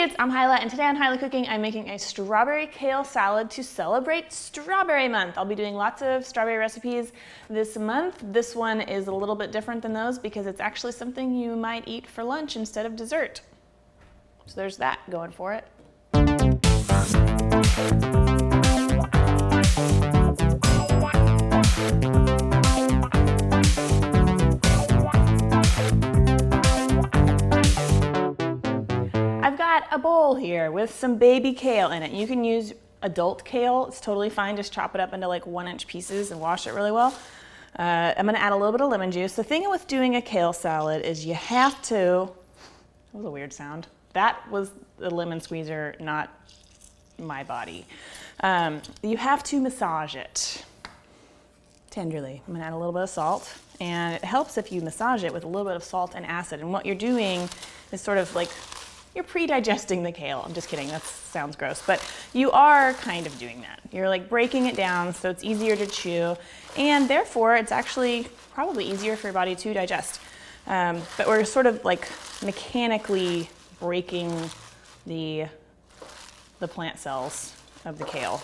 dudes, I'm Hilah, and today on Hilah Cooking, I'm making a strawberry kale salad to celebrate Strawberry Month. I'll be doing lots of strawberry recipes this month. This one is a little bit different than those because it's actually something you might eat for lunch instead of dessert. So there's that going for it. I've got a bowl here with some baby kale in it. You can use adult kale, it's totally fine. Just chop it up into like 1-inch pieces and wash it really well. I'm gonna add a little bit of lemon juice. The thing with doing a kale salad is you have to, that was a weird sound. That was the lemon squeezer, not my body. You have to massage it tenderly. I'm gonna add a little bit of salt, and it helps if you massage it with a little bit of salt and acid. And what you're doing is sort of like, you're pre-digesting the kale. I'm just kidding, that sounds gross, but you are kind of doing that. You're like breaking it down so it's easier to chew, and therefore it's actually probably easier for your body to digest. But we're sort of like mechanically breaking the plant cells of the kale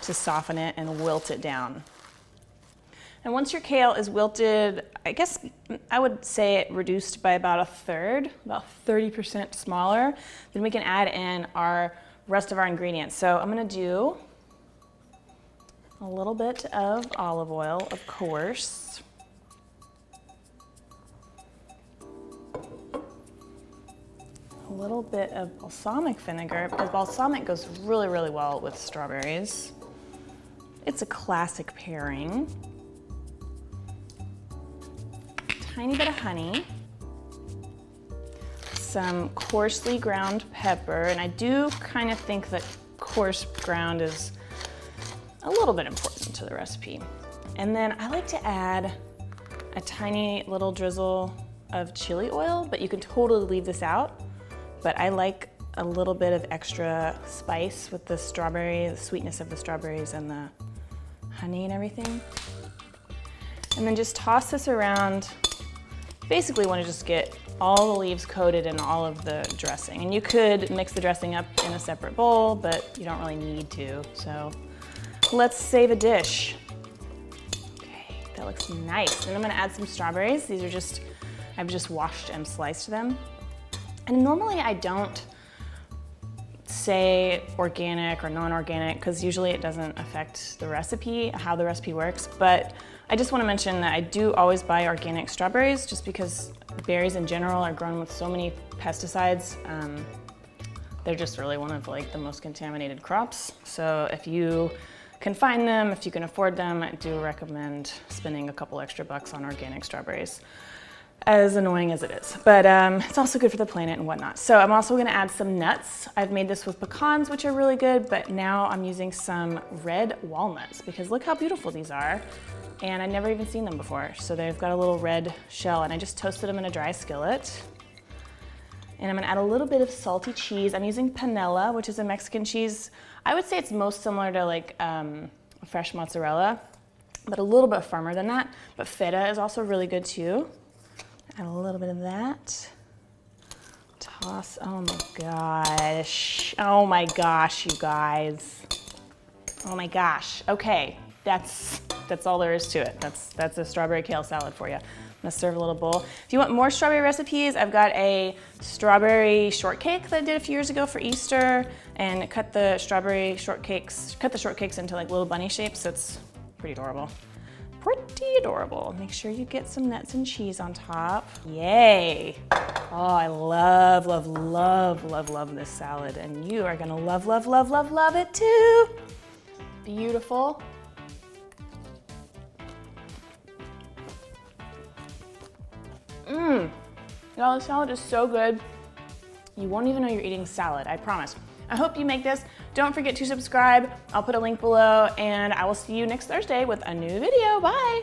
to soften it and wilt it down. And once your kale is wilted, I guess I would say it reduced by about a third, about 30% smaller, then we can add in our rest of our ingredients. So I'm gonna do a little bit of olive oil, of course. A little bit of balsamic vinegar, because balsamic goes really, really well with strawberries. It's a classic pairing. Tiny bit of honey, some coarsely ground pepper, and I do kind of think that coarse ground is a little bit important to the recipe. And then I like to add a tiny little drizzle of chili oil, but you can totally leave this out. But I like a little bit of extra spice with the strawberry, the sweetness of the strawberries and the honey and everything. And then just toss this around. Basically want to just get all the leaves coated in all of the dressing. And you could mix the dressing up in a separate bowl, but you don't really need to. So let's save a dish. Okay, that looks nice. And I'm gonna add some strawberries. These are just, I've just washed and sliced them. And normally I don't say organic or non-organic because usually it doesn't affect the recipe, how the recipe works, but I just want to mention that I do always buy organic strawberries just because berries in general are grown with so many pesticides. They're just really one of like the most contaminated crops. So if you can find them, if you can afford them, I do recommend spending a couple extra bucks on organic strawberries, as annoying as it is. But it's also good for the planet and whatnot. So I'm also gonna add some nuts. I've made this with pecans, which are really good, but now I'm using some red walnuts because look how beautiful these are. And I'd never even seen them before. So they've got a little red shell, and I just toasted them in a dry skillet. And I'm gonna add a little bit of salty cheese. I'm using panela, which is a Mexican cheese. I would say it's most similar to like fresh mozzarella, but a little bit firmer than that. But feta is also really good too. Add a little bit of that. Toss, oh my gosh. Oh my gosh, you guys. Oh my gosh, okay. That's all there is to it. That's a strawberry kale salad for you. I'm gonna serve a little bowl. If you want more strawberry recipes, I've got a strawberry shortcake that I did a few years ago for Easter, and cut the shortcakes into like little bunny shapes, so it's pretty adorable. Pretty adorable. Make sure you get some nuts and cheese on top. Yay. Oh, I love, love, love, love, love this salad, and you are gonna love, love, love, love, love it too. Beautiful. Y'all, this salad is so good. You won't even know you're eating salad, I promise. I hope you make this. Don't forget to subscribe. I'll put a link below, and I will see you next Thursday with a new video. Bye.